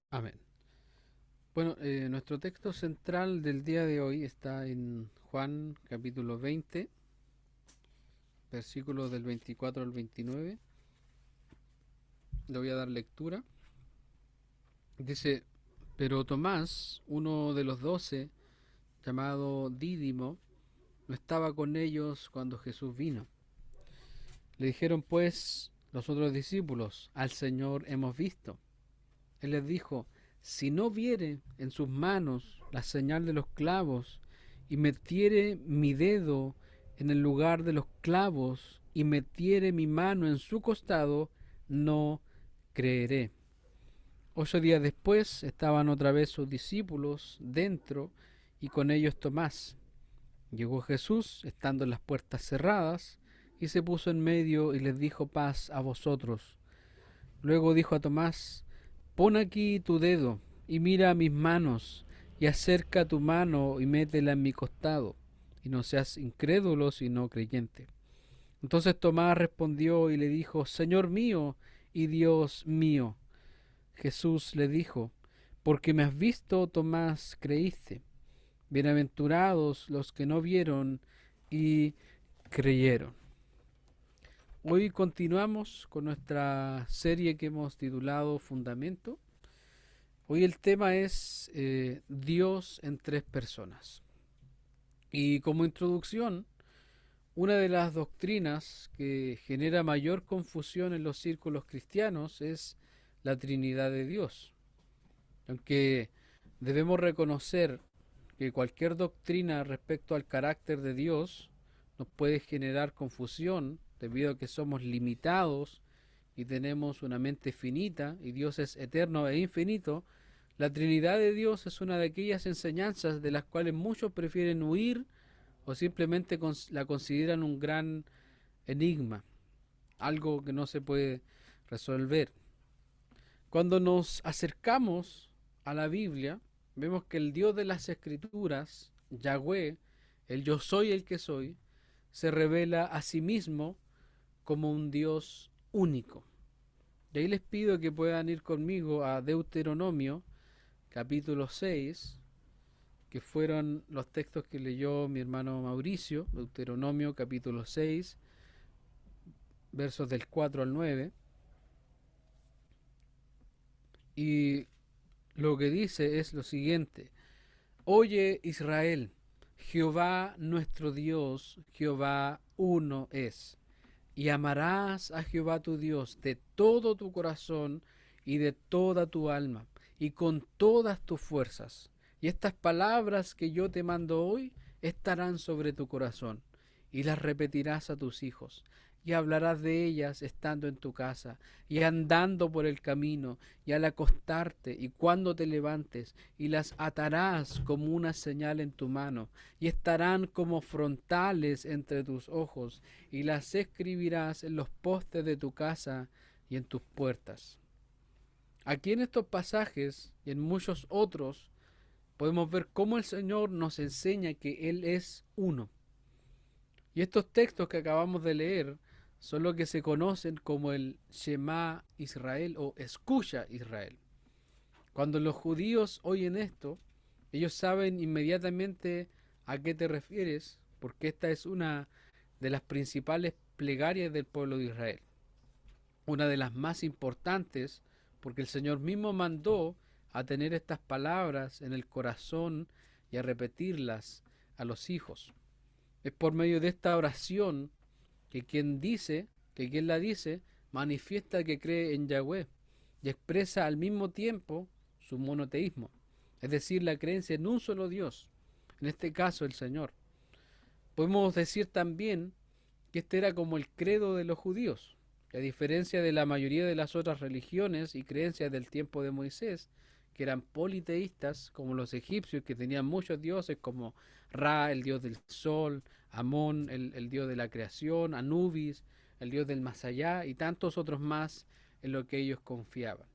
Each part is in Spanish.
Amén. Bueno, nuestro texto central del día de hoy está en Juan capítulo 20, versículos del 24 al 29. Le voy a dar lectura. Dice, pero Tomás, uno de los 12, llamado Dídimo, no estaba con ellos cuando Jesús vino. Le dijeron pues los otros discípulos, al Señor hemos visto. Él les dijo, si no viere en sus manos la señal de los clavos, y metiere mi dedo en el lugar de los clavos, y metiere mi mano en su costado, no creeré. 8 días después estaban otra vez sus discípulos dentro, y con ellos Tomás. Llegó Jesús, estando las puertas cerradas, y se puso en medio y les dijo, paz a vosotros. Luego dijo a Tomás, pon aquí tu dedo y mira mis manos, y acerca tu mano y métela en mi costado, y no seas incrédulo sino creyente. Entonces Tomás respondió y le dijo, Señor mío y Dios mío. Jesús le dijo, porque me has visto, Tomás, creíste. Bienaventurados los que no vieron y creyeron. Hoy continuamos con nuestra serie que hemos titulado Fundamento. Hoy el tema es Dios en tres personas. Y como introducción, una de las doctrinas que genera mayor confusión en los círculos cristianos es la Trinidad de Dios. Aunque debemos reconocer que cualquier doctrina respecto al carácter de Dios nos puede generar confusión debido a que somos limitados y tenemos una mente finita y Dios es eterno e infinito. La Trinidad de Dios es una de aquellas enseñanzas de las cuales muchos prefieren huir o simplemente la consideran un gran enigma, algo que no se puede resolver. Cuando nos acercamos a la Biblia, vemos que el Dios de las Escrituras, Yahweh, el yo soy el que soy, se revela a sí mismo como un Dios único. Y ahí les pido que puedan ir conmigo a Deuteronomio, capítulo 6, que fueron los textos que leyó mi hermano Mauricio, Deuteronomio capítulo 6, versos del 4 al 9. Y lo que dice es lo siguiente: Oye Israel, Jehová nuestro Dios, Jehová uno es. Y amarás a Jehová tu Dios de todo tu corazón y de toda tu alma y con todas tus fuerzas. Y estas palabras que yo te mando hoy estarán sobre tu corazón, y las repetirás a tus hijos, y hablarás de ellas estando en tu casa, y andando por el camino, y al acostarte, y cuando te levantes, y las atarás como una señal en tu mano, y estarán como frontales entre tus ojos, y las escribirás en los postes de tu casa y en tus puertas. Aquí en estos pasajes y en muchos otros podemos ver cómo el Señor nos enseña que Él es uno. Y estos textos que acabamos de leer son lo que se conocen como el Shema Israel o Escucha Israel. Cuando los judíos oyen esto, ellos saben inmediatamente a qué te refieres, porque esta es una de las principales plegarias del pueblo de Israel. Una de las más importantes, porque el Señor mismo mandó a tener estas palabras en el corazón y a repetirlas a los hijos. Es por medio de esta oración que quien la dice, manifiesta que cree en Yahweh y expresa al mismo tiempo su monoteísmo, es decir, la creencia en un solo Dios, en este caso el Señor. Podemos decir también que este era como el credo de los judíos, que a diferencia de la mayoría de las otras religiones y creencias del tiempo de Moisés, que eran politeístas, como los egipcios, que tenían muchos dioses como Ra, el dios del sol, Amón, el dios de la creación, Anubis, el dios del más allá, y tantos otros más en lo que ellos confiaban.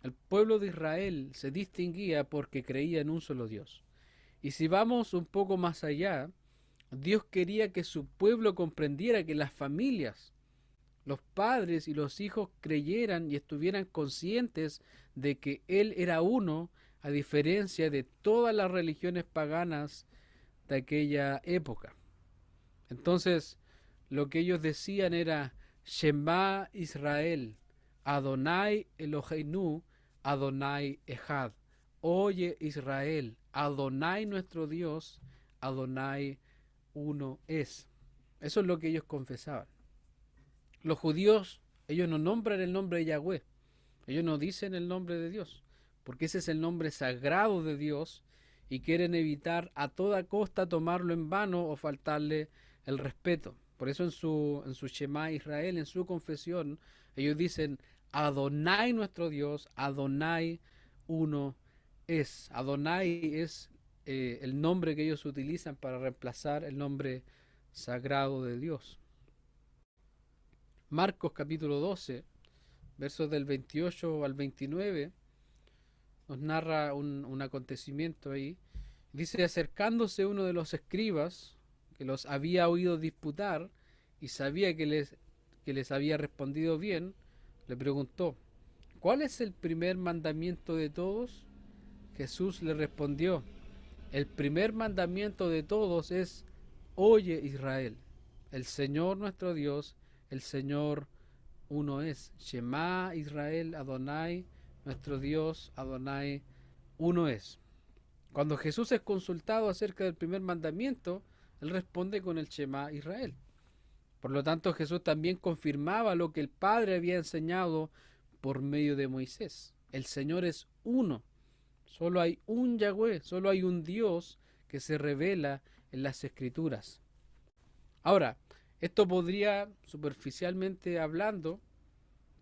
El pueblo de Israel se distinguía porque creía en un solo Dios. Y si vamos un poco más allá, Dios quería que su pueblo comprendiera que las familias, los padres y los hijos creyeran y estuvieran conscientes de que Él era uno, a diferencia de todas las religiones paganas de aquella época. Entonces, lo que ellos decían era Shema Israel, Adonai Eloheinu, Adonai Echad. Oye Israel, Adonai nuestro Dios, Adonai uno es. Eso es lo que ellos confesaban. Los judíos, ellos no nombran el nombre de Yahweh, ellos no dicen el nombre de Dios, porque ese es el nombre sagrado de Dios y quieren evitar a toda costa tomarlo en vano o faltarle el respeto. Por eso en su Shema Israel, en su confesión, ellos dicen Adonai nuestro Dios, Adonai uno es. Adonai es el nombre que ellos utilizan para reemplazar el nombre sagrado de Dios. Marcos capítulo 12, versos del 28 al 29, nos narra un acontecimiento ahí. Dice, acercándose uno de los escribas, que los había oído disputar y sabía que les había respondido bien, le preguntó, ¿cuál es el primer mandamiento de todos? Jesús le respondió, el primer mandamiento de todos es, oye Israel, el Señor nuestro Dios, el Señor uno es. Shema Israel, Adonai, nuestro Dios, Adonai, uno es. Cuando Jesús es consultado acerca del primer mandamiento, él responde con el Shema Israel. Por lo tanto, Jesús también confirmaba lo que el Padre había enseñado por medio de Moisés. El Señor es uno. Solo hay un Yahweh, solo hay un Dios que se revela en las Escrituras. Ahora, esto podría, superficialmente hablando,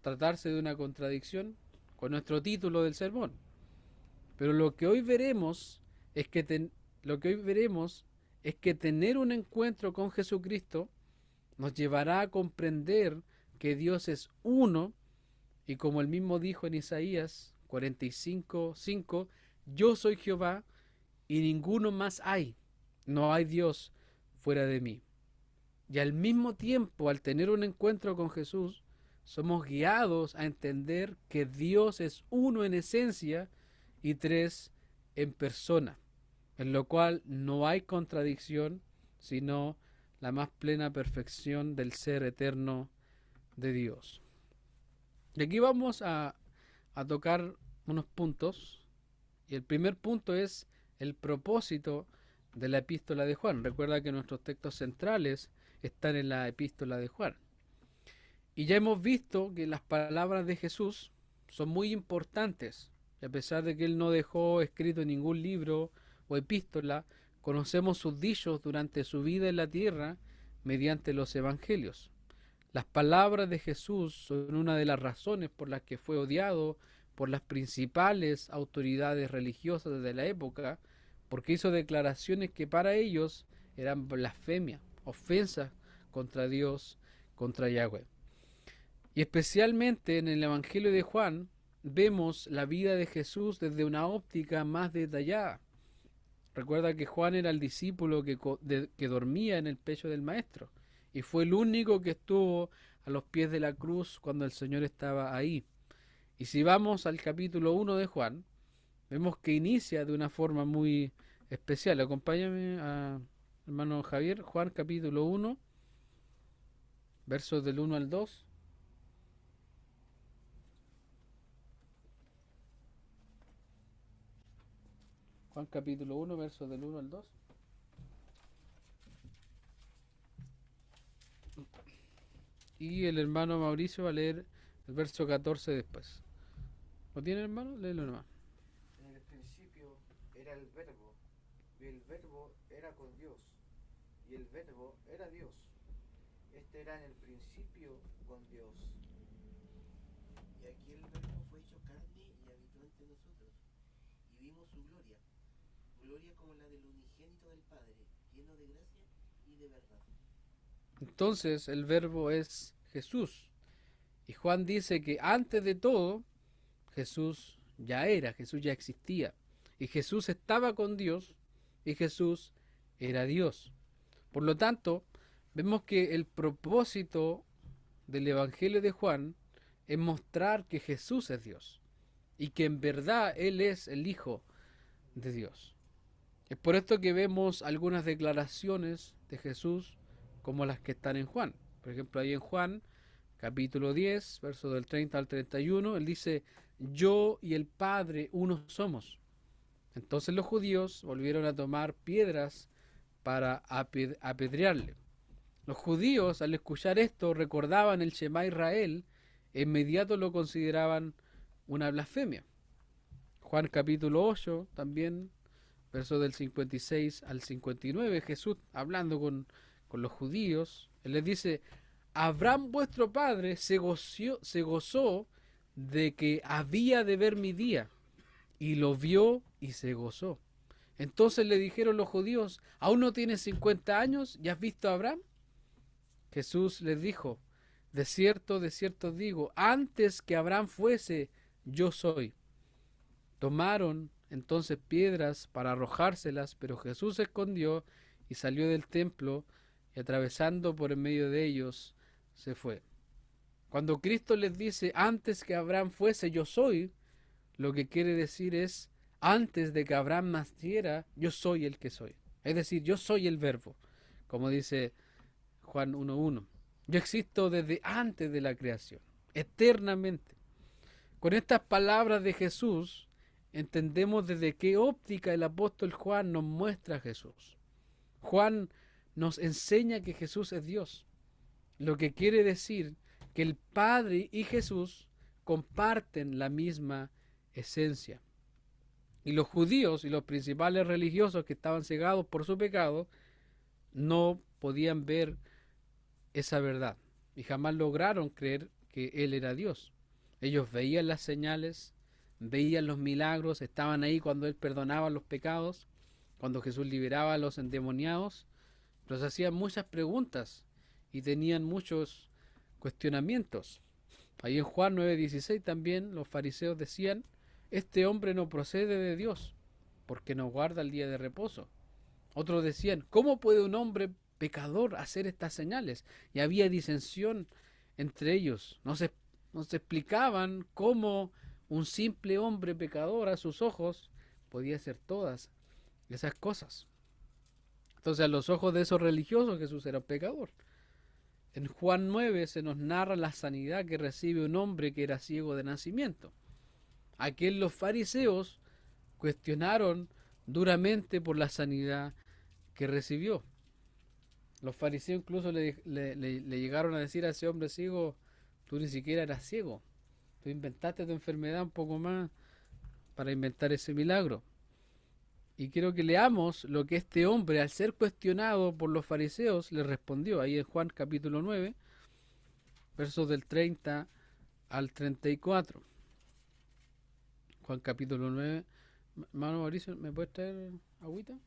tratarse de una contradicción con nuestro título del sermón. Pero lo que hoy veremos es que tener un encuentro con Jesucristo nos llevará a comprender que Dios es uno y como él mismo dijo en Isaías 45:5, yo soy Jehová y ninguno más hay, no hay Dios fuera de mí. Y al mismo tiempo, al tener un encuentro con Jesús, somos guiados a entender que Dios es uno en esencia y tres en persona, en lo cual no hay contradicción, sino la más plena perfección del ser eterno de Dios. Y aquí vamos a tocar unos puntos, y el primer punto es el propósito de la epístola de Juan. Recuerda que nuestros textos centrales están en la epístola de Juan. Y ya hemos visto que las palabras de Jesús son muy importantes. Y a pesar de que él no dejó escrito ningún libro o epístola, conocemos sus dichos durante su vida en la tierra mediante los evangelios. Las palabras de Jesús son una de las razones por las que fue odiado por las principales autoridades religiosas de la época, porque hizo declaraciones que para ellos eran blasfemia, ofensas contra Dios, contra Yahweh. Y especialmente en el Evangelio de Juan vemos la vida de Jesús desde una óptica más detallada. Recuerda que Juan era el discípulo que dormía en el pecho del Maestro y fue el único que estuvo a los pies de la cruz cuando el Señor estaba ahí. Y si vamos al capítulo 1 de Juan, vemos que inicia de una forma muy especial. Acompáñame a hermano Javier, Juan capítulo 1, versos del 1 al 2. Juan capítulo 1, versos del 1 al 2. Y el hermano Mauricio va a leer el verso 14 después. ¿Lo tiene, hermano? Léelo nomás. En el principio era el verbo, y el verbo era con Dios, y el verbo era Dios. Este era en el principio con Dios. Y aquí el verbo fue hecho carne y habitó entre nosotros, y vimos su gloria, gloria como la del unigénito del Padre, lleno de gracia y de verdad. Entonces el verbo es Jesús. Y Juan dice que antes de todo, Jesús Jesús ya existía. Y Jesús estaba con Dios y Jesús era Dios. Por lo tanto, vemos que el propósito del Evangelio de Juan es mostrar que Jesús es Dios y que en verdad Él es el Hijo de Dios. Es por esto que vemos algunas declaraciones de Jesús como las que están en Juan. Por ejemplo, ahí en Juan, capítulo 10, verso del 30 al 31, Él dice, yo y el Padre uno somos. Entonces los judíos volvieron a tomar piedras para apedrearle. Los judíos, al escuchar esto, recordaban el Shema Israel e inmediato lo consideraban una blasfemia. Juan capítulo 8, también, versos del 56 al 59, Jesús hablando con los judíos, Él les dice, Abraham vuestro padre se gozó de que había de ver mi día, y lo vio y se gozó. Entonces le dijeron los judíos, ¿aún no tienes 50 años y has visto a Abraham? Jesús les dijo, de cierto os digo, antes que Abraham fuese, yo soy. Tomaron entonces piedras para arrojárselas, pero Jesús se escondió y salió del templo y atravesando por en medio de ellos, se fue. Cuando Cristo les dice, antes que Abraham fuese, yo soy, lo que quiere decir es, antes de que Abraham naciera, yo soy el que soy. Es decir, yo soy el verbo, como dice Juan 1.1. Yo existo desde antes de la creación, eternamente. Con estas palabras de Jesús, entendemos desde qué óptica el apóstol Juan nos muestra a Jesús. Juan nos enseña que Jesús es Dios, lo que quiere decir que el Padre y Jesús comparten la misma esencia. Y los judíos y los principales religiosos que estaban cegados por su pecado no podían ver esa verdad y jamás lograron creer que Él era Dios. Ellos veían las señales, veían los milagros, estaban ahí cuando Él perdonaba los pecados, cuando Jesús liberaba a los endemoniados, pero se hacían muchas preguntas y tenían muchos cuestionamientos. Ahí en Juan 9:16 también los fariseos decían, este hombre no procede de Dios, porque no guarda el día de reposo. Otros decían, ¿cómo puede un hombre pecador hacer estas señales? Y había disensión entre ellos. No se explicaban cómo un simple hombre pecador a sus ojos podía hacer todas esas cosas. Entonces a los ojos de esos religiosos Jesús era un pecador. En Juan 9 se nos narra la sanidad que recibe un hombre que era ciego de nacimiento. Aquí los fariseos cuestionaron duramente por la sanidad que recibió. Los fariseos incluso le llegaron a decir a ese hombre ciego, tú ni siquiera eras ciego, tú inventaste tu enfermedad un poco más para inventar ese milagro. Y quiero que leamos lo que este hombre, al ser cuestionado por los fariseos, le respondió. Ahí en Juan capítulo 9, versos del 30 al 34. Juan capítulo 9. Hermano Mauricio, ¿me puedes traer agüita?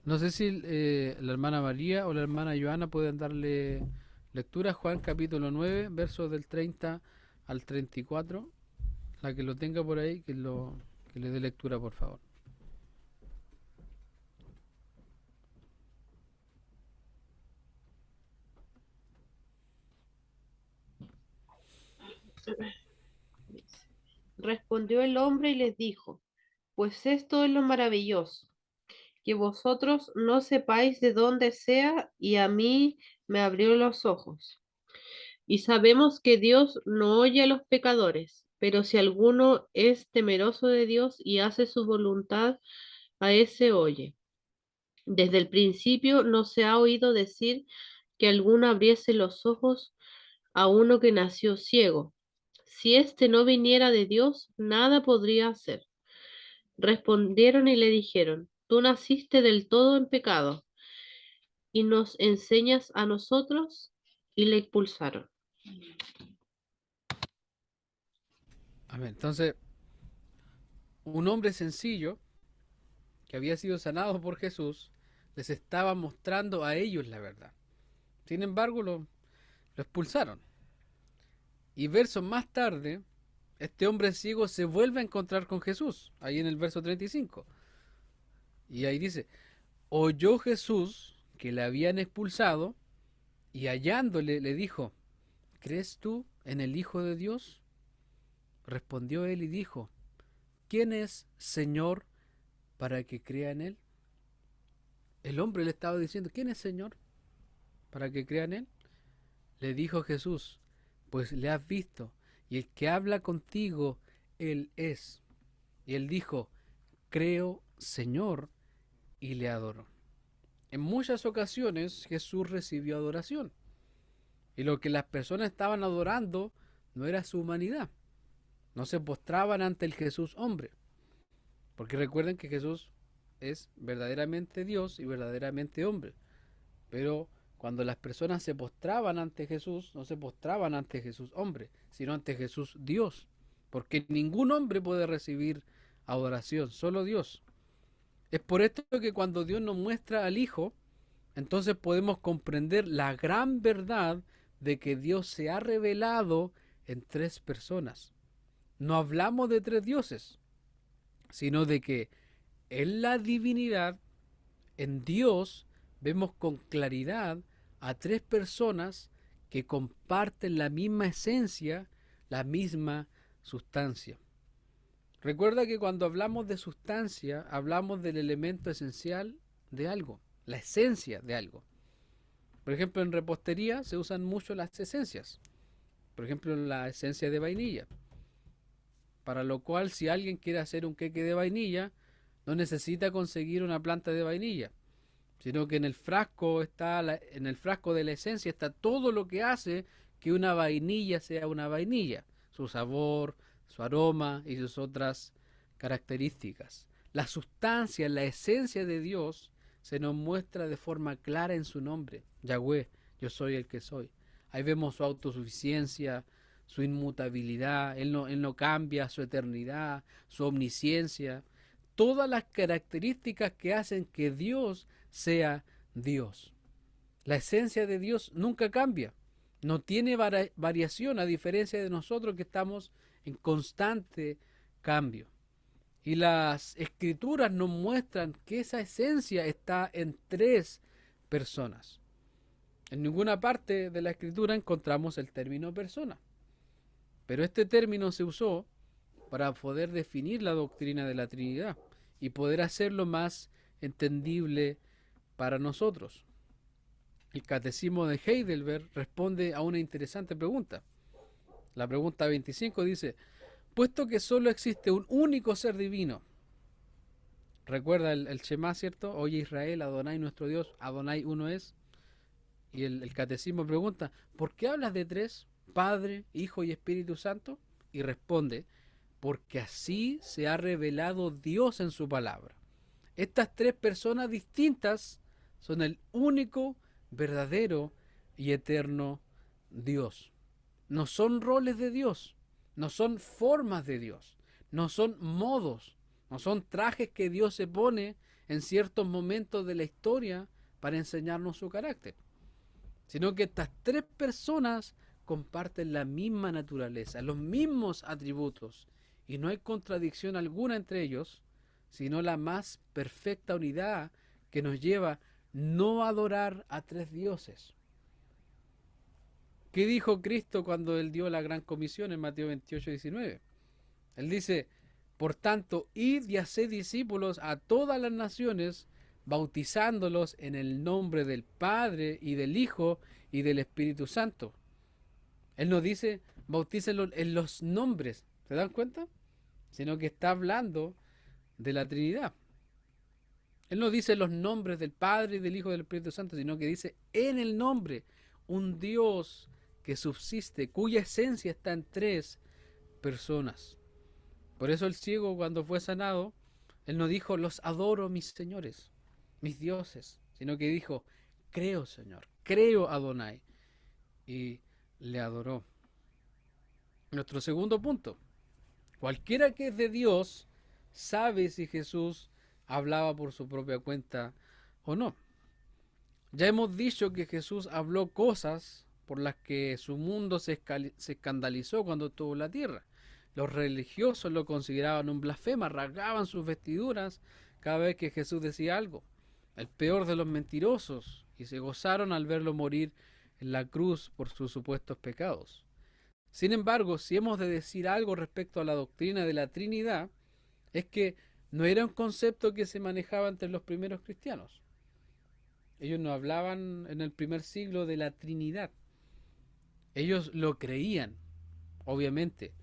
No sé si la hermana María o la hermana Joana pueden darle lectura. Juan capítulo 9, versos del 30 al 34. La que lo tenga por ahí, que le dé lectura, por favor. Respondió el hombre y les dijo, pues esto es lo maravilloso, que vosotros no sepáis de dónde sea, y a mí me abrió los ojos. Y sabemos que Dios no oye a los pecadores, pero si alguno es temeroso de Dios y hace su voluntad, a ese oye. Desde el principio no se ha oído decir que alguno abriese los ojos a uno que nació ciego. Si éste no viniera de Dios, nada podría hacer. Respondieron y le dijeron, tú naciste del todo en pecado y nos enseñas a nosotros, y le expulsaron. Amén. Entonces, un hombre sencillo que había sido sanado por Jesús les estaba mostrando a ellos la verdad. Sin embargo, lo expulsaron. Y versos más tarde, este hombre ciego se vuelve a encontrar con Jesús, ahí en el verso 35. Y ahí dice, oyó Jesús que le habían expulsado y hallándole le dijo, ¿crees tú en el Hijo de Dios? Respondió él y dijo, ¿quién es Señor para que crea en él? El hombre le estaba diciendo, ¿quién es Señor para que crea en él? Le dijo Jesús, pues le has visto, y el que habla contigo, él es. Y él dijo, creo, Señor, y le adoró. En muchas ocasiones Jesús recibió adoración, y lo que las personas estaban adorando no era su humanidad. No se postraban ante el Jesús hombre, porque recuerden que Jesús es verdaderamente Dios y verdaderamente hombre. Pero cuando las personas se postraban ante Jesús, no se postraban ante Jesús hombre, sino ante Jesús Dios, porque ningún hombre puede recibir adoración, solo Dios. Es por esto que cuando Dios nos muestra al Hijo, entonces podemos comprender la gran verdad de que Dios se ha revelado en tres personas. No hablamos de tres dioses, sino de que en la divinidad, en Dios, vemos con claridad a tres personas que comparten la misma esencia, la misma sustancia. Recuerda que cuando hablamos de sustancia, hablamos del elemento esencial de algo, la esencia de algo. Por ejemplo, en repostería se usan mucho las esencias. Por ejemplo, la esencia de vainilla. Para lo cual, si alguien quiere hacer un queque de vainilla, no necesita conseguir una planta de vainilla, sino que en el frasco en el frasco de la esencia está todo lo que hace que una vainilla sea una vainilla, su sabor, su aroma y sus otras características. La sustancia, la esencia de Dios se nos muestra de forma clara en su nombre, Yahweh, yo soy el que soy. Ahí vemos su autosuficiencia, su inmutabilidad, él no cambia, su eternidad, su omnisciencia, todas las características que hacen que Dios sea Dios. La esencia de Dios nunca cambia, no tiene variación, a diferencia de nosotros que estamos en constante cambio. Y las escrituras nos muestran que esa esencia está en tres personas. En ninguna parte de la escritura encontramos el término persona, pero este término se usó para poder definir la doctrina de la Trinidad y poder hacerlo más entendible para nosotros. El Catecismo de Heidelberg responde a una interesante pregunta. La pregunta 25 dice, puesto que solo existe un único ser divino, recuerda el Shema, ¿cierto? Oye Israel, Adonai nuestro Dios, Adonai uno es. Y el Catecismo pregunta, ¿por qué hablas de tres? Padre, Hijo y Espíritu Santo. Y responde, porque así se ha revelado Dios en su palabra. Estas tres personas distintas son el único, verdadero y eterno Dios. No son roles de Dios, no son formas de Dios, no son modos, no son trajes que Dios se pone en ciertos momentos de la historia para enseñarnos su carácter, sino que estas tres personas comparten la misma naturaleza, los mismos atributos, y no hay contradicción alguna entre ellos, sino la más perfecta unidad que nos lleva no a adorar a tres dioses. ¿Qué dijo Cristo cuando él dio la gran comisión en Mateo 28:19? Él dice, por tanto, id y haced discípulos a todas las naciones, bautizándolos en el nombre del Padre y del Hijo y del Espíritu Santo. Él nos dice, bautícenlos en los nombres, ¿se dan cuenta? Sino que está hablando de la Trinidad. Él no dice los nombres del Padre y del Hijo y del Espíritu Santo, sino que dice en el nombre, un Dios que subsiste, cuya esencia está en tres personas. Por eso el ciego, cuando fue sanado, él no dijo, los adoro mis señores, mis dioses, sino que dijo, creo Señor, creo Adonai, y le adoró. Nuestro segundo punto, cualquiera que es de Dios sabe si Jesús hablaba por su propia cuenta o no. Ya hemos dicho que Jesús habló cosas por las que su mundo se escandalizó cuando estuvo en la tierra. Los religiosos lo consideraban un blasfema, rasgaban sus vestiduras cada vez que Jesús decía algo. El peor de los mentirosos, y se gozaron al verlo morir en la cruz por sus supuestos pecados. Sin embargo, si hemos de decir algo respecto a la doctrina de la Trinidad, es que no era un concepto que se manejaba entre los primeros cristianos. Ellos no hablaban en el primer siglo de la Trinidad. Ellos lo creían, obviamente,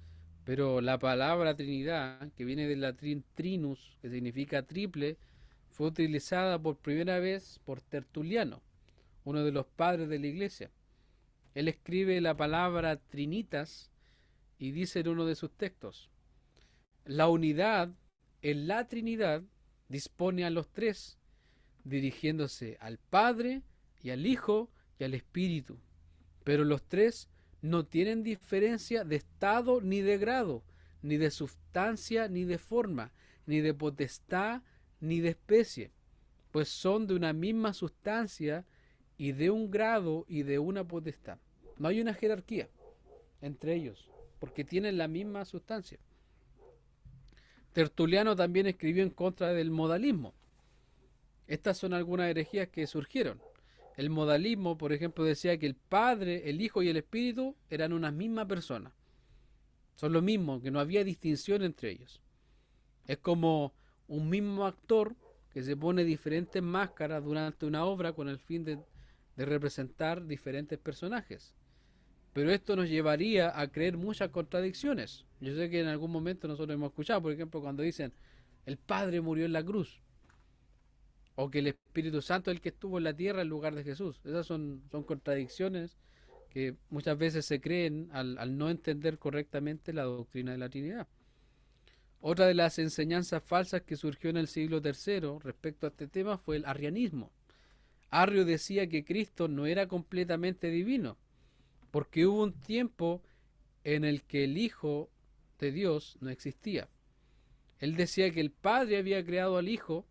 pero la palabra Trinidad, que viene del latín trinus, que significa triple, fue utilizada por primera vez por Tertuliano, uno de los padres de la iglesia. Él escribe la palabra trinitas y dice en uno de sus textos: la unidad en la Trinidad dispone a los tres, dirigiéndose al Padre y al Hijo y al Espíritu. Pero los tres no tienen diferencia de estado ni de grado, ni de sustancia ni de forma, ni de potestad ni de especie, pues son de una misma sustancia y de un grado y de una potestad. No hay una jerarquía entre ellos, porque tienen la misma sustancia. Tertuliano también escribió en contra del modalismo. Estas son algunas herejías que surgieron. El modalismo, por ejemplo, decía que el Padre, el Hijo y el Espíritu eran una misma persona. Son lo mismo, que no había distinción entre ellos. Es como un mismo actor que se pone diferentes máscaras durante una obra con el fin de representar diferentes personajes. Pero esto nos llevaría a creer muchas contradicciones. Yo sé que en algún momento nosotros hemos escuchado, por ejemplo, cuando dicen el Padre murió en la cruz, o que el Espíritu Santo es el que estuvo en la tierra en lugar de Jesús. Esas son contradicciones que muchas veces se creen al no entender correctamente la doctrina de la Trinidad. Otra de las enseñanzas falsas que surgió en el siglo III respecto a este tema fue el arrianismo. Arrio decía que Cristo no era completamente divino, porque hubo un tiempo en el que el Hijo de Dios no existía. Él decía que el Padre había creado al Hijo,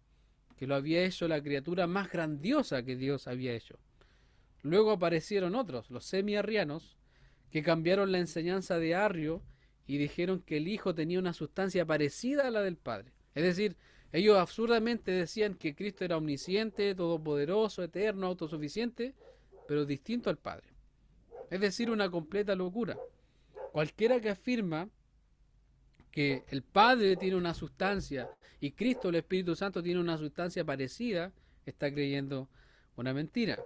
que lo había hecho la criatura más grandiosa que Dios había hecho. Luego aparecieron otros, los semi-arrianos, que cambiaron la enseñanza de Arrio y dijeron que el Hijo tenía una sustancia parecida a la del Padre. Es decir, ellos absurdamente decían que Cristo era omnisciente, todopoderoso, eterno, autosuficiente, pero distinto al Padre. Es decir, una completa locura. Cualquiera que afirma que el Padre tiene una sustancia y Cristo, el Espíritu Santo, tiene una sustancia parecida, está creyendo una mentira.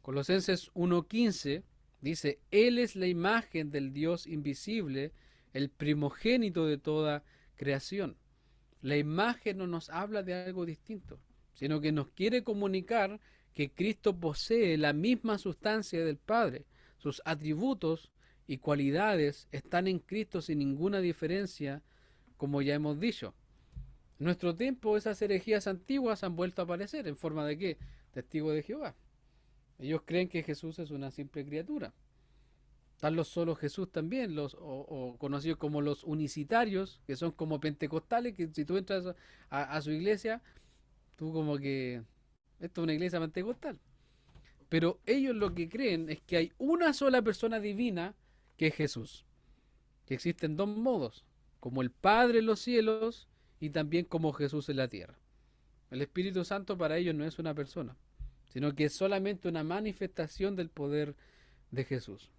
Colosenses 1:15 dice: Él es la imagen del Dios invisible, el primogénito de toda creación. La imagen no nos habla de algo distinto, sino que nos quiere comunicar que Cristo posee la misma sustancia del Padre. Sus atributos y cualidades están en Cristo sin ninguna diferencia, como ya hemos dicho. En nuestro tiempo esas herejías antiguas han vuelto a aparecer. ¿En forma de qué? Testigo de Jehová. Ellos creen que Jesús es una simple criatura. Están los solos Jesús también, o conocidos como los unicitarios, que son como pentecostales, que si tú entras a su iglesia, tú como que esto es una iglesia pentecostal. Pero ellos lo que creen es que hay una sola persona divina, que es Jesús. Que existen dos modos, como el Padre en los cielos y también como Jesús en la tierra. El Espíritu Santo para ellos no es una persona, sino que es solamente una manifestación del poder de Jesús.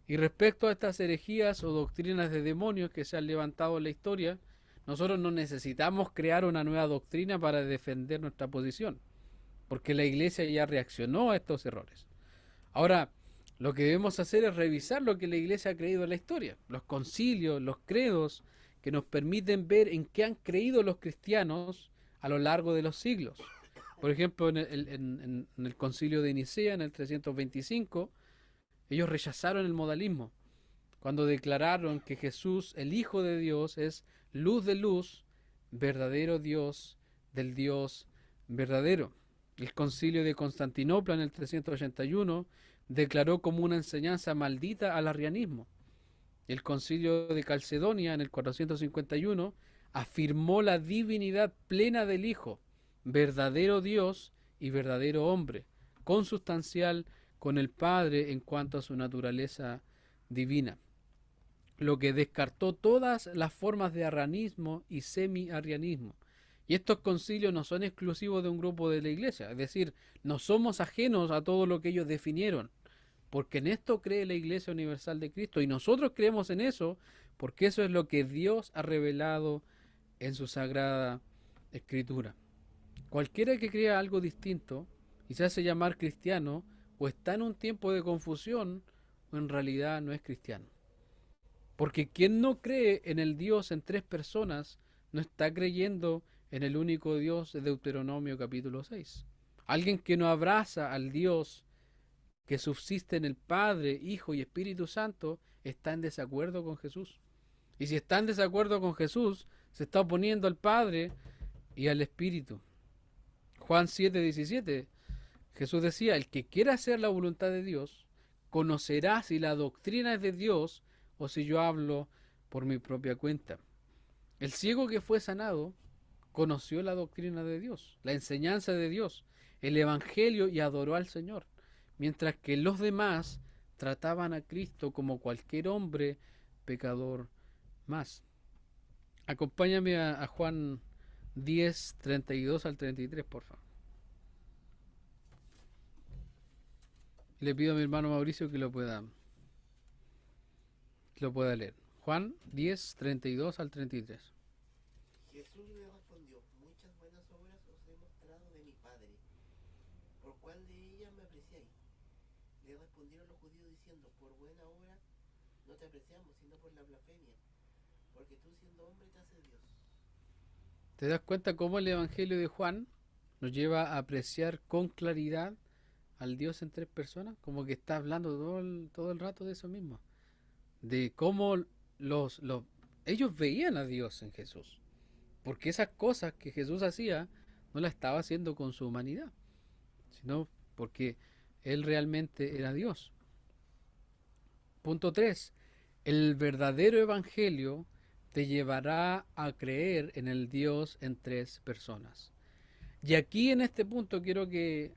Y respecto a estas herejías o doctrinas de demonios que se han levantado en la historia, nosotros no necesitamos crear una nueva doctrina para defender nuestra posición, porque la iglesia ya reaccionó a estos errores. Ahora, lo que debemos hacer es revisar lo que la iglesia ha creído en la historia, los concilios, los credos, que nos permiten ver en qué han creído los cristianos a lo largo de los siglos. Por ejemplo, en el concilio de Nicea, en el 325, ellos rechazaron el modalismo, cuando declararon que Jesús, el Hijo de Dios, es luz de luz, verdadero Dios del Dios verdadero. El concilio de Constantinopla en el 381 declaró como una enseñanza maldita al arrianismo. El concilio de Calcedonia en el 451 afirmó la divinidad plena del Hijo, verdadero Dios y verdadero hombre, consustancial con el Padre en cuanto a su naturaleza divina, lo que descartó todas las formas de arrianismo y semi-arrianismo, Y estos concilios no son exclusivos de un grupo de la iglesia, es decir, no somos ajenos a todo lo que ellos definieron, porque en esto cree la Iglesia Universal de Cristo y nosotros creemos en eso porque eso es lo que Dios ha revelado en su sagrada escritura. Cualquiera que crea algo distinto y se hace llamar cristiano o está en un tiempo de confusión o en realidad no es cristiano. Porque quien no cree en el Dios en tres personas no está creyendo en el único Dios de Deuteronomio capítulo 6. Alguien que no abraza al Dios que subsiste en el Padre, Hijo y Espíritu Santo está en desacuerdo con Jesús. Y si está en desacuerdo con Jesús, se está oponiendo al Padre y al Espíritu. Juan 7:17, Jesús decía, el que quiera hacer la voluntad de Dios, conocerá si la doctrina es de Dios o si yo hablo por mi propia cuenta. El ciego que fue sanado conoció la doctrina de Dios, la enseñanza de Dios, el Evangelio y adoró al Señor, mientras que los demás trataban a Cristo como cualquier hombre pecador más. Acompáñame a Juan 10:32 al 33, por favor. Le pido a mi hermano Mauricio que lo pueda leer. Juan 10:32 al 33. Jesús le respondió, muchas buenas obras os he mostrado de mi Padre, ¿por cuál de ellas me apreciáis? Le respondieron los judíos diciendo, por buena obra no te apreciamos, sino por la blasfemia, porque tú siendo hombre te haces Dios. ¿Te das cuenta cómo el Evangelio de Juan nos lleva a apreciar con claridad al Dios en tres personas? Como que está hablando todo el rato de eso mismo. De cómo ellos veían a Dios en Jesús. Porque esas cosas que Jesús hacía no las estaba haciendo con su humanidad, sino porque Él realmente era Dios. Punto 3. El verdadero evangelio te llevará a creer en el Dios en tres personas. Y aquí en este punto quiero que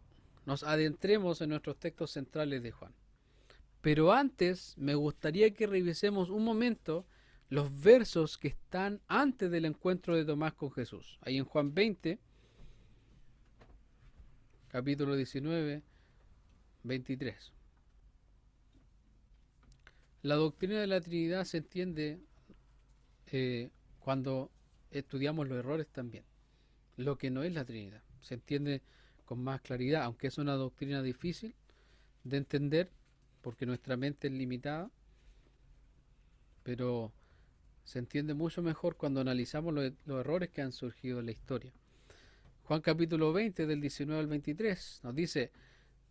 nos adentremos en nuestros textos centrales de Juan. Pero antes me gustaría que revisemos un momento los versos que están antes del encuentro de Tomás con Jesús. Ahí en Juan 20, capítulo 19, 23. La doctrina de la Trinidad se entiende cuando estudiamos los errores también. Lo que no es la Trinidad se entiende con más claridad, aunque es una doctrina difícil de entender porque nuestra mente es limitada, pero se entiende mucho mejor cuando analizamos los errores que han surgido en la historia. Juan capítulo 20 del 19 al 23 nos dice,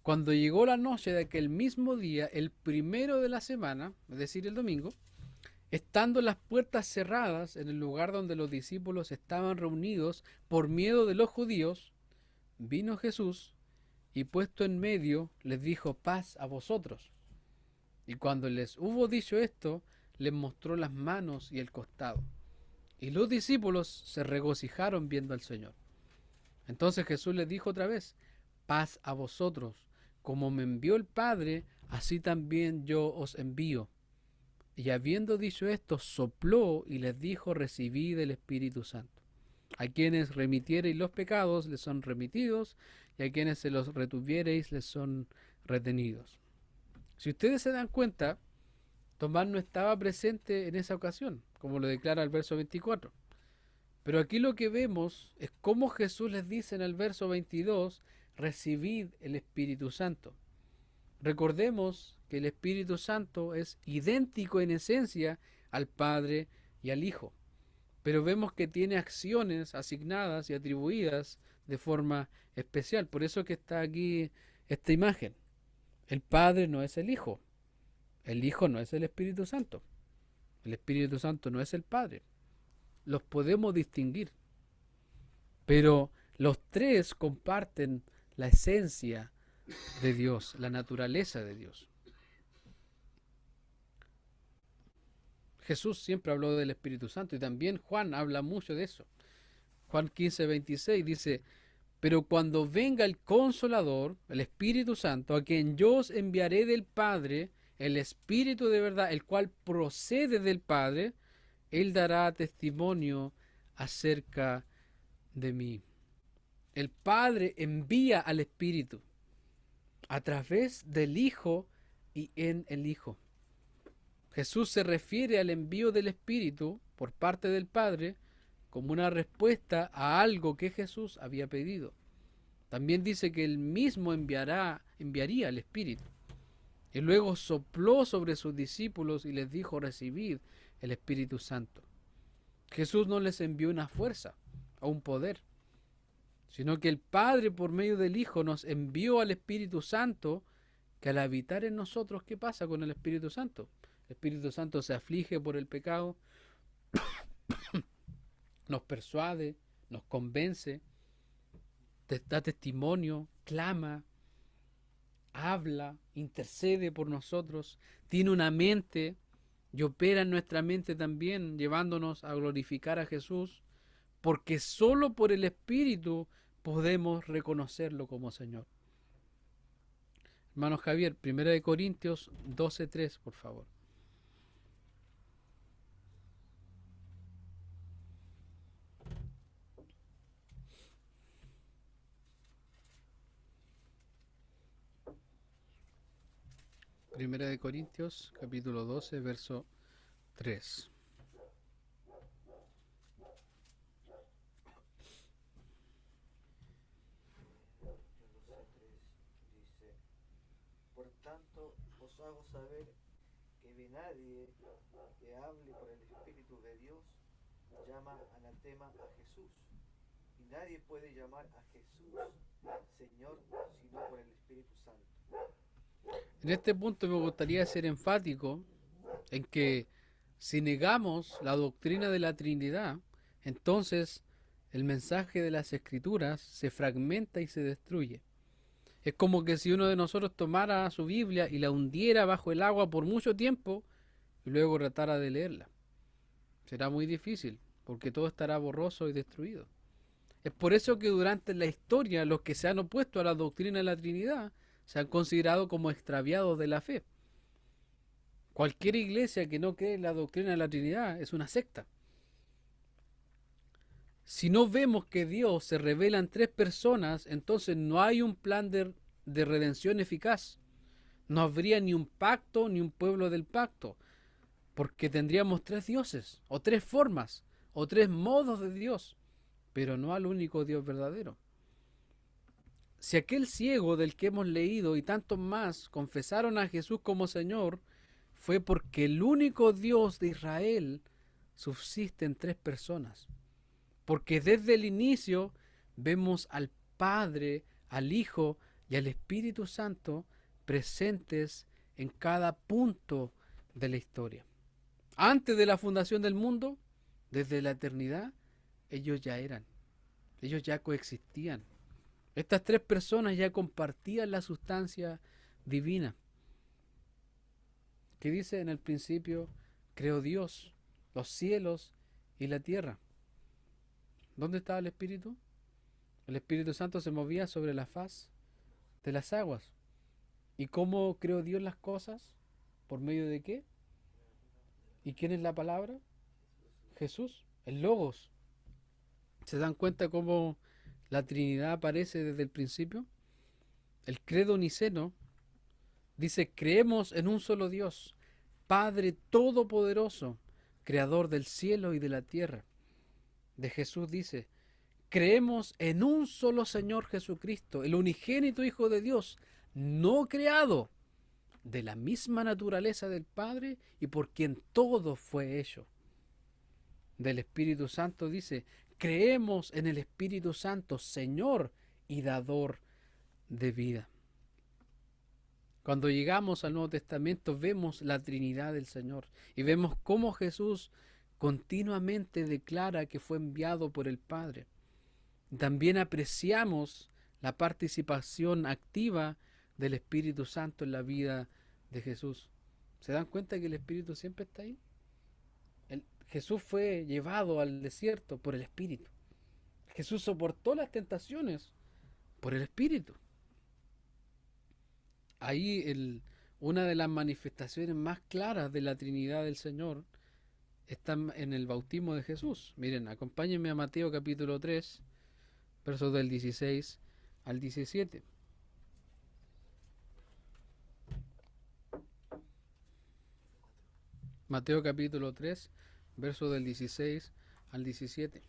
cuando llegó la noche de aquel mismo día, el primero de la semana, es decir, el domingo, estando las puertas cerradas en el lugar donde los discípulos estaban reunidos por miedo de los judíos, vino Jesús y puesto en medio les dijo, paz a vosotros. Y cuando les hubo dicho esto, les mostró las manos y el costado. Y los discípulos se regocijaron viendo al Señor. Entonces Jesús les dijo otra vez, paz a vosotros, como me envió el Padre, así también yo os envío. Y habiendo dicho esto, sopló y les dijo, recibid el Espíritu Santo. A quienes remitiereis los pecados, les son remitidos, y a quienes se los retuviereis, les son retenidos. Si ustedes se dan cuenta, Tomás no estaba presente en esa ocasión, como lo declara el verso 24. Pero aquí lo que vemos es cómo Jesús les dice en el verso 22, recibid el Espíritu Santo. Recordemos que el Espíritu Santo es idéntico en esencia al Padre y al Hijo, pero vemos que tiene acciones asignadas y atribuidas de forma especial. Por eso que está aquí esta imagen. El Padre no es el Hijo no es el Espíritu Santo, el Espíritu Santo no es el Padre. Los podemos distinguir, pero los tres comparten la esencia de Dios, la naturaleza de Dios. Jesús siempre habló del Espíritu Santo y también Juan habla mucho de eso. Juan 15:26 dice, pero cuando venga el Consolador, el Espíritu Santo, a quien yo os enviaré del Padre, el Espíritu de verdad, el cual procede del Padre, Él dará testimonio acerca de mí. El Padre envía al Espíritu a través del Hijo y en el Hijo. Jesús se refiere al envío del Espíritu por parte del Padre como una respuesta a algo que Jesús había pedido. También dice que él mismo enviaría el Espíritu. Y luego sopló sobre sus discípulos y les dijo: recibid el Espíritu Santo. Jesús no les envió una fuerza o un poder, sino que el Padre por medio del Hijo nos envió al Espíritu Santo, que al habitar en nosotros, ¿qué pasa con el Espíritu Santo? El Espíritu Santo se aflige por el pecado, nos persuade, nos convence, da testimonio, clama, habla, intercede por nosotros, tiene una mente y opera en nuestra mente también, llevándonos a glorificar a Jesús, porque solo por el Espíritu podemos reconocerlo como Señor. Hermano Javier, 1 Corintios 12:3, por favor. Primera de Corintios, capítulo 12, verso 3. Dice: por tanto os hago saber que nadie que hable por el Espíritu de Dios llama anatema a Jesús, y nadie puede llamar a Jesús Señor sino por el Espíritu Santo. En este punto me gustaría ser enfático en que si negamos la doctrina de la Trinidad, entonces el mensaje de las Escrituras se fragmenta y se destruye. Es como que si uno de nosotros tomara su Biblia y la hundiera bajo el agua por mucho tiempo y luego tratara de leerla. Será muy difícil, porque todo estará borroso y destruido. Es por eso que durante la historia los que se han opuesto a la doctrina de la Trinidad se han considerado como extraviados de la fe. Cualquier iglesia que no cree en la doctrina de la Trinidad es una secta. Si no vemos que Dios se revela en tres personas, entonces no hay un plan de redención eficaz. No habría ni un pacto ni un pueblo del pacto, porque tendríamos tres dioses, o tres formas, o tres modos de Dios, pero no al único Dios verdadero. Si aquel ciego del que hemos leído y tantos más confesaron a Jesús como Señor, fue porque el único Dios de Israel subsiste en tres personas. Porque desde el inicio vemos al Padre, al Hijo y al Espíritu Santo presentes en cada punto de la historia. Antes de la fundación del mundo, desde la eternidad, ellos ya eran. Ellos ya coexistían. Estas tres personas ya compartían la sustancia divina. ¿Qué dice? En el principio creó Dios los cielos y la tierra. ¿Dónde estaba el Espíritu? El Espíritu Santo se movía sobre la faz de las aguas. ¿Y cómo creó Dios las cosas? ¿Por medio de qué? ¿Y quién es la palabra? Jesús, el Logos. ¿Se dan cuenta cómo la Trinidad aparece desde el principio? El credo niceno dice: creemos en un solo Dios, Padre Todopoderoso, Creador del cielo y de la tierra. De Jesús dice: creemos en un solo Señor Jesucristo, el unigénito Hijo de Dios, no creado, de la misma naturaleza del Padre y por quien todo fue hecho. Del Espíritu Santo dice: creemos en el Espíritu Santo, Señor y dador de vida. Cuando llegamos al Nuevo Testamento vemos la Trinidad del Señor y vemos cómo Jesús continuamente declara que fue enviado por el Padre. También apreciamos la participación activa del Espíritu Santo en la vida de Jesús. ¿Se dan cuenta que el Espíritu siempre está ahí? Jesús fue llevado al desierto por el Espíritu. Jesús soportó las tentaciones por el Espíritu. Ahí una de las manifestaciones más claras de la Trinidad del Señor está en el bautismo de Jesús. Miren, acompáñenme a Mateo capítulo 3, versos del 16 al 17. Mateo capítulo 3, versos del 16 al 17.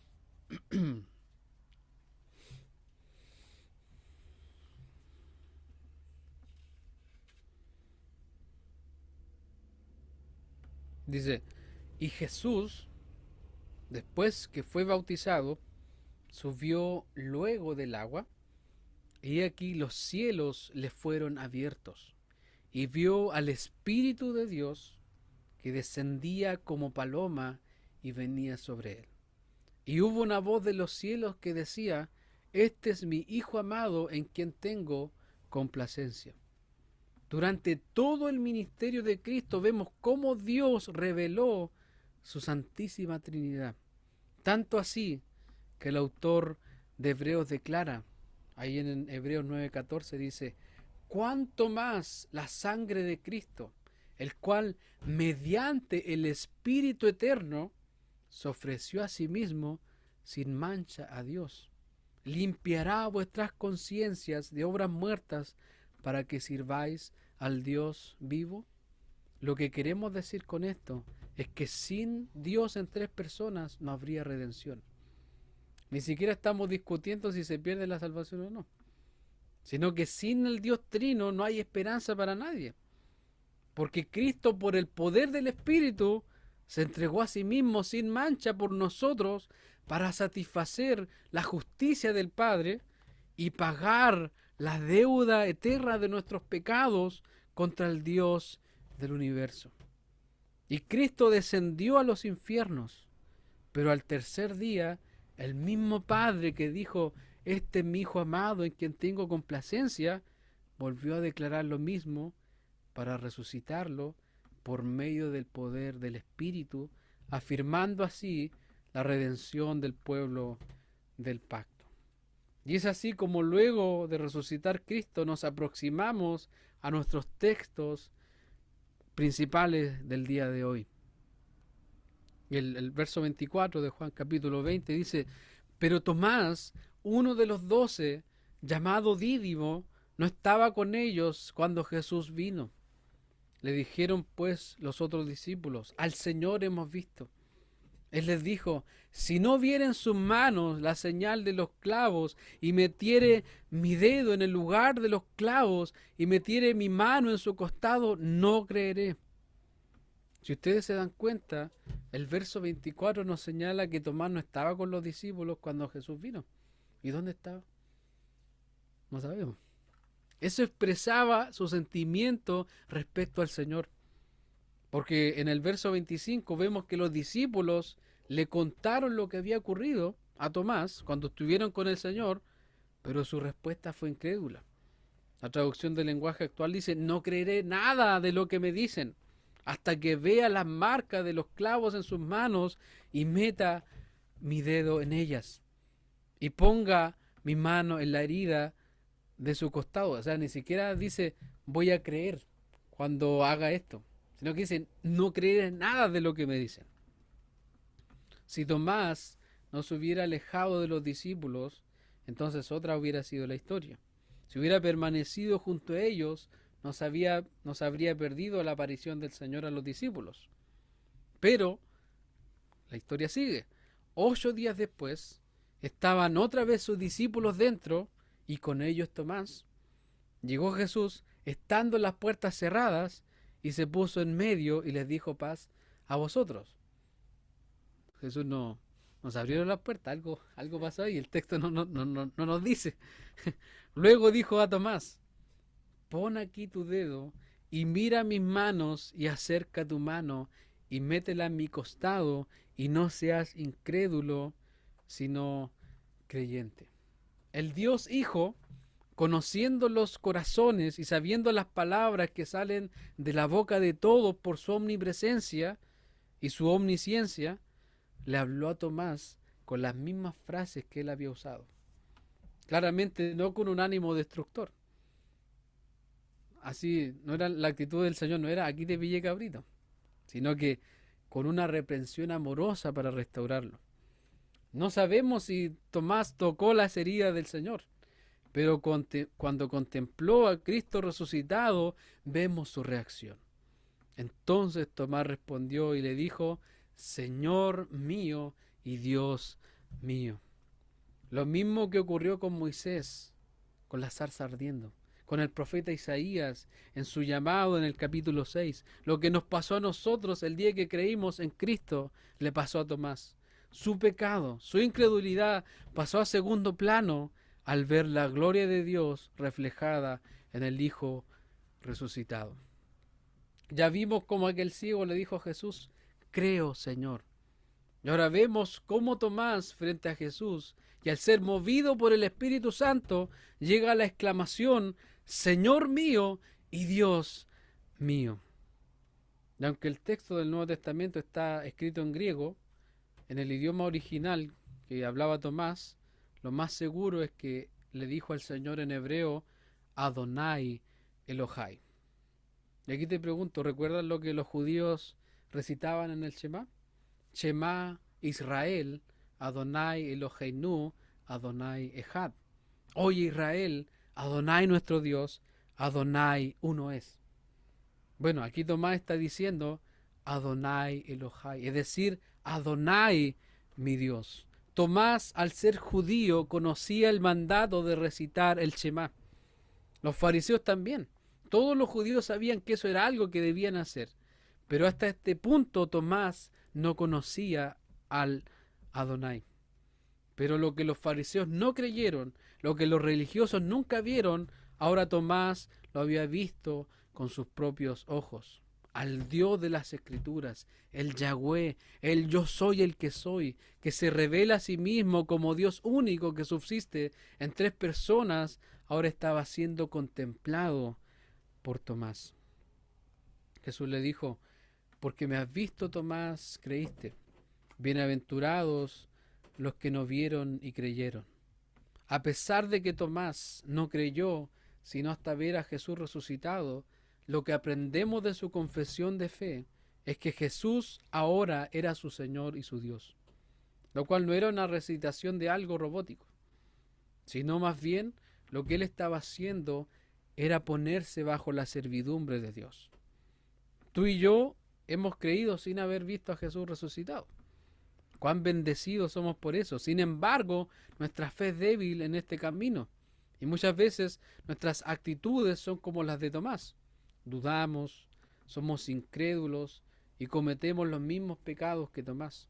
Dice, y Jesús, después que fue bautizado, subió luego del agua, y aquí los cielos le fueron abiertos, y vio al Espíritu de Dios que descendía como paloma y venía sobre él. Y hubo una voz de los cielos que decía, este es mi Hijo amado en quien tengo complacencia. Durante todo el ministerio de Cristo vemos cómo Dios reveló su Santísima Trinidad. Tanto así que el autor de Hebreos declara, ahí en Hebreos 9:14 dice, cuánto más la sangre de Cristo, el cual mediante el Espíritu Eterno se ofreció a sí mismo sin mancha a Dios, limpiará vuestras conciencias de obras muertas para que sirváis al Dios vivo. Lo que queremos decir con esto es que sin Dios en tres personas no habría redención. Ni siquiera estamos discutiendo si se pierde la salvación o no, sino que sin el Dios Trino no hay esperanza para nadie. Porque Cristo, por el poder del Espíritu, se entregó a sí mismo sin mancha por nosotros para satisfacer la justicia del Padre y pagar la deuda eterna de nuestros pecados contra el Dios del universo. Y Cristo descendió a los infiernos, pero al tercer día, el mismo Padre que dijo, este es mi Hijo amado en quien tengo complacencia, volvió a declarar lo mismo para resucitarlo por medio del poder del Espíritu, afirmando así la redención del pueblo del pacto. Y es así como luego de resucitar Cristo nos aproximamos a nuestros textos principales del día de hoy. Y el verso 24 de Juan capítulo 20 dice, pero Tomás, uno de los 12, llamado Dídimo, no estaba con ellos cuando Jesús vino. Le dijeron pues los otros discípulos, al Señor hemos visto. Él les dijo, si no viere en sus manos la señal de los clavos y metiere mi dedo en el lugar de los clavos y metiere mi mano en su costado, no creeré. Si ustedes se dan cuenta, el verso 24 nos señala que Tomás no estaba con los discípulos cuando Jesús vino. ¿Y dónde estaba? No sabemos. Eso expresaba su sentimiento respecto al Señor. Porque en el verso 25 vemos que los discípulos le contaron lo que había ocurrido a Tomás cuando estuvieron con el Señor, pero su respuesta fue incrédula. La traducción del lenguaje actual dice, no creeré nada de lo que me dicen hasta que vea las marcas de los clavos en sus manos y meta mi dedo en ellas y ponga mi mano en la herida de su costado. O sea, ni siquiera dice voy a creer cuando haga esto, sino que dice no creeré nada de lo que me dicen. Si Tomás no se hubiera alejado de los discípulos, entonces otra hubiera sido la historia. Si hubiera permanecido junto a ellos, nos habría perdido la aparición del Señor a los discípulos. Pero la historia sigue. 8 días después, estaban otra vez sus discípulos dentro y con ellos Tomás. Llegó Jesús, estando las puertas cerradas, y se puso en medio y les dijo paz a vosotros. Jesús no nos abrieron las puertas, algo pasó ahí, el texto no nos dice. Luego dijo a Tomás, pon aquí tu dedo y mira mis manos y acerca tu mano y métela en mi costado y no seas incrédulo, sino creyente. El Dios Hijo, conociendo los corazones y sabiendo las palabras que salen de la boca de todos por su omnipresencia y su omnisciencia, le habló a Tomás con las mismas frases que él había usado. Claramente no con un ánimo destructor. Así no era la actitud del Señor, no era aquí te pillé cabrito, sino que con una reprensión amorosa para restaurarlo. No sabemos si Tomás tocó las heridas del Señor, pero cuando contempló a Cristo resucitado, vemos su reacción. Entonces Tomás respondió y le dijo, Señor mío y Dios mío. Lo mismo que ocurrió con Moisés, con la zarza ardiendo, con el profeta Isaías en su llamado en el capítulo 6. Lo que nos pasó a nosotros el día que creímos en Cristo, le pasó a Tomás. Su pecado, su incredulidad pasó a segundo plano al ver la gloria de Dios reflejada en el Hijo resucitado. Ya vimos cómo aquel ciego le dijo a Jesús, creo, Señor. Y ahora vemos cómo Tomás, frente a Jesús, y al ser movido por el Espíritu Santo, llega a la exclamación, Señor mío y Dios mío. Y aunque el texto del Nuevo Testamento está escrito en griego, en el idioma original que hablaba Tomás, lo más seguro es que le dijo al Señor en hebreo, Adonai Elohai. Y aquí te pregunto, ¿recuerdas lo que los judíos recitaban en el Shema? Shema Israel, Adonai Eloheinu, Adonai Echad. Oye Israel, Adonai nuestro Dios, Adonai uno es. Bueno, aquí Tomás está diciendo Adonai Elohai, es decir, Adonai mi Dios. Tomás, al ser judío, conocía el mandato de recitar el Shema. Los fariseos también. Todos los judíos sabían que eso era algo que debían hacer. Pero hasta este punto Tomás no conocía al Adonai. Pero lo que los fariseos no creyeron, lo que los religiosos nunca vieron, ahora Tomás lo había visto con sus propios ojos. Al Dios de las Escrituras, el Yahweh, el yo soy el que soy, que se revela a sí mismo como Dios único que subsiste en tres personas, ahora estaba siendo contemplado por Tomás. Jesús le dijo, porque me has visto, Tomás, creíste. Bienaventurados los que no vieron y creyeron. A pesar de que Tomás no creyó, sino hasta ver a Jesús resucitado, lo que aprendemos de su confesión de fe es que Jesús ahora era su Señor y su Dios, lo cual no era una recitación de algo robótico, sino más bien lo que él estaba haciendo era ponerse bajo la servidumbre de Dios. Tú y yo hemos creído sin haber visto a Jesús resucitado. Cuán bendecidos somos por eso. Sin embargo, nuestra fe es débil en este camino. Y muchas veces nuestras actitudes son como las de Tomás. Dudamos, somos incrédulos y cometemos los mismos pecados que Tomás.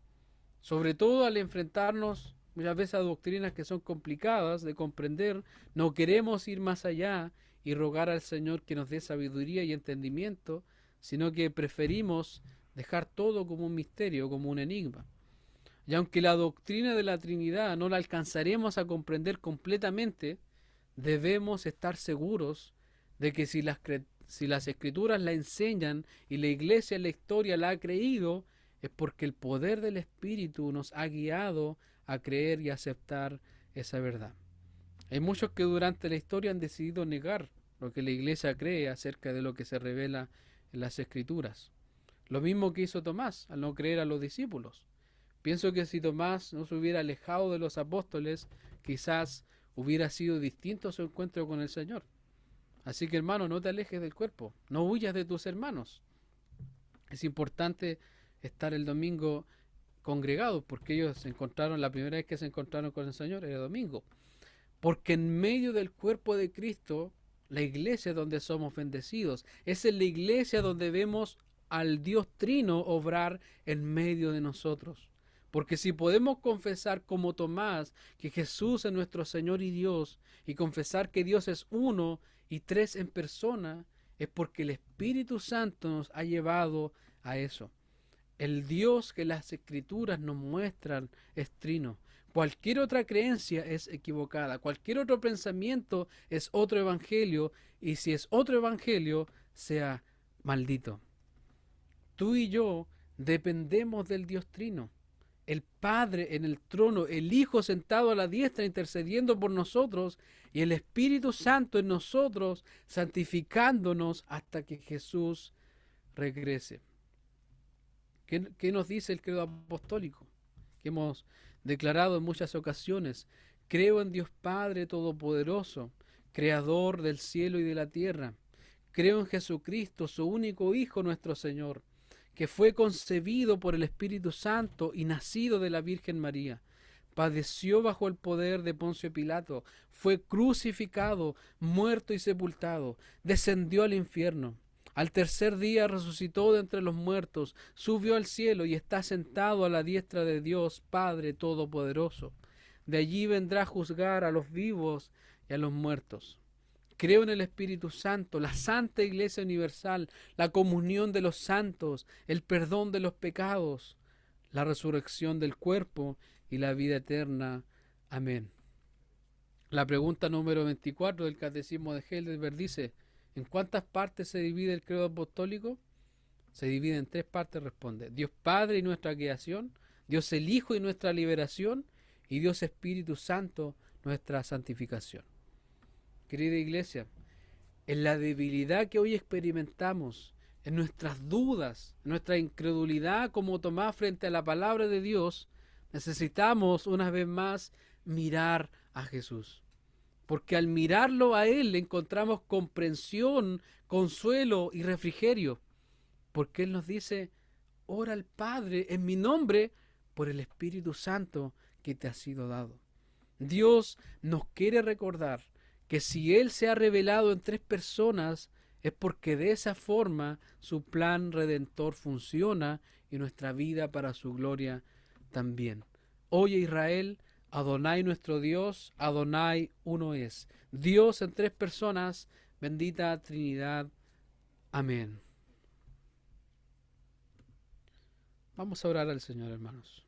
Sobre todo al enfrentarnos muchas veces a doctrinas que son complicadas de comprender, no queremos ir más allá y rogar al Señor que nos dé sabiduría y entendimiento, sino que preferimos dejar todo como un misterio, como un enigma. Y aunque la doctrina de la Trinidad no la alcanzaremos a comprender completamente, debemos estar seguros de que si las Escrituras la enseñan y la Iglesia en la historia la ha creído, es porque el poder del Espíritu nos ha guiado a creer y aceptar esa verdad. Hay muchos que durante la historia han decidido negar lo que la Iglesia cree acerca de lo que se revela en las Escrituras. Lo mismo que hizo Tomás al no creer a los discípulos. Pienso que si Tomás no se hubiera alejado de los apóstoles, quizás hubiera sido distinto su encuentro con el Señor. Así que, hermano, no te alejes del cuerpo, no huyas de tus hermanos. Es importante estar el domingo congregados, porque ellos se encontraron, la primera vez que se encontraron con el Señor era domingo. Porque en medio del cuerpo de Cristo, la iglesia es donde somos bendecidos. Es en la iglesia donde vemos al Dios Trino obrar en medio de nosotros. Porque si podemos confesar como Tomás que Jesús es nuestro Señor y Dios, y confesar que Dios es uno y tres en persona, es porque el Espíritu Santo nos ha llevado a eso. El Dios que las Escrituras nos muestran es trino. Cualquier otra creencia es equivocada. Cualquier otro pensamiento es otro evangelio. Y si es otro evangelio, sea maldito. Tú y yo dependemos del Dios trino. El Padre en el trono, el Hijo sentado a la diestra intercediendo por nosotros y el Espíritu Santo en nosotros santificándonos hasta que Jesús regrese. ¿Qué nos dice el credo apostólico? que hemos declarado en muchas ocasiones. Creo en Dios Padre Todopoderoso, Creador del cielo y de la tierra. Creo en Jesucristo, su único Hijo, nuestro Señor, que fue concebido por el Espíritu Santo y nacido de la Virgen María. Padeció bajo el poder de Poncio Pilato, fue crucificado, muerto y sepultado, descendió al infierno. Al tercer día resucitó de entre los muertos, subió al cielo y está sentado a la diestra de Dios Padre Todopoderoso. De allí vendrá a juzgar a los vivos y a los muertos. Creo en el Espíritu Santo, la Santa Iglesia Universal, la comunión de los santos, el perdón de los pecados, la resurrección del cuerpo y la vida eterna. Amén. La pregunta número 24 del Catecismo de Heidelberg dice: ¿en cuántas partes se divide el credo apostólico? Se divide en 3 partes, responde: Dios Padre y nuestra creación, Dios el Hijo y nuestra liberación, y Dios Espíritu Santo, nuestra santificación. Querida Iglesia, en la debilidad que hoy experimentamos, en nuestras dudas, en nuestra incredulidad como Tomás frente a la palabra de Dios, necesitamos una vez más mirar a Jesús. Porque al mirarlo a Él encontramos comprensión, consuelo y refrigerio. Porque Él nos dice: ora al Padre en mi nombre por el Espíritu Santo que te ha sido dado. Dios nos quiere recordar que si Él se ha revelado en 3 personas, es porque de esa forma su plan redentor funciona y nuestra vida para su gloria también. Oye Israel, Adonai nuestro Dios, Adonai uno es. Dios en 3 personas, bendita Trinidad. Amén. Vamos a orar al Señor, hermanos.